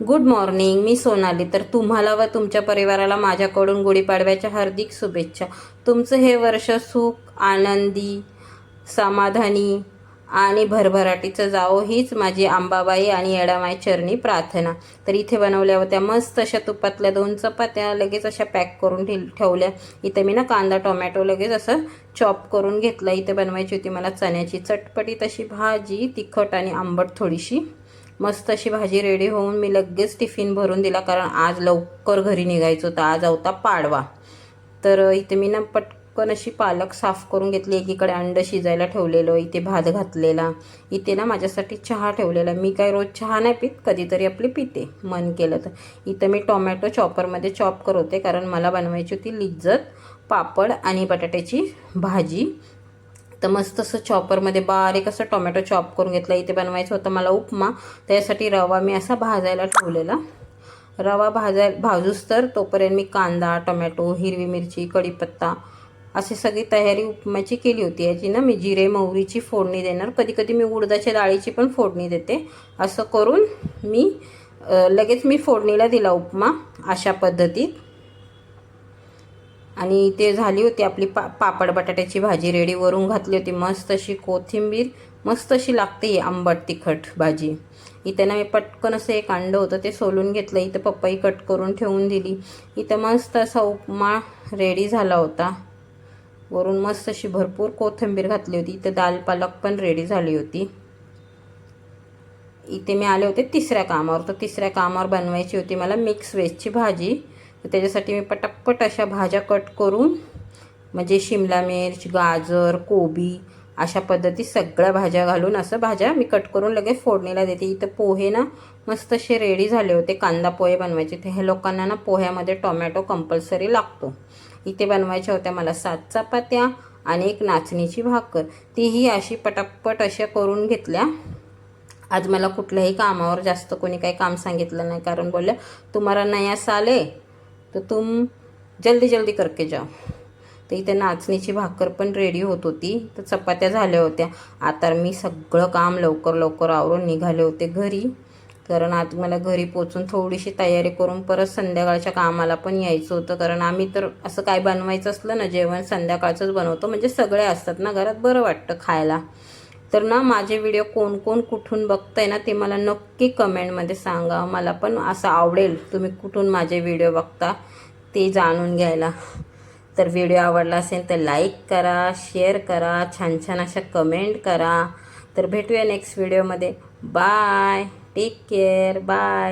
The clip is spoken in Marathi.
गुड मॉर्निंग, मी सोनाली. तर तुम्हाला व तुमच्या परिवाराला माझ्याकडून गुढीपाडव्याच्या हार्दिक शुभेच्छा. तुमचं हे वर्ष सुख, आनंदी, समाधानी आणि भरभराटीचं जावो हीच माझी अंबाबाई आणि येडामाई चरणी प्रार्थना. तर इथे बनवल्या होत्या मस्त अशा तुपातल्या 2 चपात्या, लगेच अशा पॅक करून ठेवल्या. इथे मी ना कांदा टोमॅटो लगेच असं चॉप करून घेतला. इथे बनवायची होती मला चण्याची चटपटीत अशी भाजी, तिखट आणि आंबट थोडीशी. मस्त अशी भाजी रेडी होऊन मी लगेच टिफिन भरून दिला, कारण आज लवकर घरी निघायचं होतं. आज होता पाडवा. तर इथे मी ना पटकन अशी पालक साफ करून घेतली. एकीकडे अंड शिजायला ठेवलेलं, इथे भात घातलेला. इथे ना माझ्यासाठी चहा ठेवलेला. मी काय रोज चहा नाही पित, कधीतरी आपली पिते मन केलं तर. इथं मी टोमॅटो चॉपरमध्ये चॉप करते, कारण मला बनवायची होती लिज्जत पापड आणि बटाट्याची भाजी. तर मस्त असं चॉपरमध्ये बारीक असं टोमॅटो चॉप करून घेतला. इथे बनवायचं होतं मला उपमा. त्यासाठी रवा मी असा भाजायला ठेवलेला. रवा भाजूस तर तोपर्यंत मी कांदा, टोमॅटो, हिरवी मिरची, कढीपत्ता अशी सगळी तयारी उपमाची केली होती. याची ना मी जिरे मोहरीची फोडणी देणार. कधी कधी मी उडदाच्या डाळीची पण फोडणी देते. असं करून मी लगेच फोडणीला दिला उपमा अशा पद्धतीत. आणि ते झाली होती आपली पापड बटाट्याची भाजी रेडी. वरून घातली होती मस्त अशी कोथिंबीर. मस्त अशी लागते ही आंबट तिखट भाजी. इथे ना मी पटकन असं एक अंड होतं ते सोलून घेतलं. इथं पपई कट करून ठेवून दिली. इथं मस्त असा उपमा रेडी झाला होता. वरून मस्त अशी भरपूर कोथिंबीर घातली होती. इथं दाल पालक पण रेडी झाली होती. इथे मी आले होते तिसऱ्या कामावर. तर तिसऱ्या कामावर बनवायची होती मला मिक्स व्हेजची भाजी. तर त्याच्यासाठी मी पटापट अशा भाज्या कट करून, म्हणजे शिमला मिर्च, गाजर, कोबी अशा पद्धती सगळ्या भाज्या घालून असं भाज्या मी कट करून लगेच फोडणीला देते. इथं पोहे ना मस्त असे रेडी झाले होते. कांदा पोहे बनवायचे. ते हे लोकांना ना पोह्यामध्ये टोमॅटो कंपल्सरी लागतो. इथे बनवायच्या होत्या मला 7 चपात्या आणि एक नाचणीची भाकर. तीही अशी पटापट अशा करून घेतल्या. आज मला कुठल्याही कामावर जास्त कोणी काही काम सांगितलं नाही, कारण बोलल्या तुम्हाला नया साल है तो तुम जल्दी जल्दी करके जाओ. तर इथे नाचणीची भाकर पण रेडी होत होती. तर चपात्या झाल्या होत्या. आता मी सगळं काम लवकर लवकर आवरून निघाले होते घरी, कारण आज मला घरी पोचून थोडीशी तयारी करून परत संध्याकाळच्या कामाला पण यायचं होतं. कारण आम्ही तर असं काय बनवायचं असलं ना जेवण संध्याकाळचंच बनवतो, म्हणजे सगळे असतात ना घरात, बरं वाटतं खायला. तर ना माझे व्हिडिओ कोण कोण कुठून बघताय ना ते मला नक्की कमेंटमध्ये सांगा. मला पण असं आवडेल तुम्ही कुठून माझे व्हिडिओ बघता ते जाणून घ्यायला. तर व्हिडिओ आवडला असेल तर लाईक करा, शेअर करा, छान छान अशा कमेंट करा. तर भेटूया नेक्स्ट व्हिडिओमध्ये. Bye, take care, bye.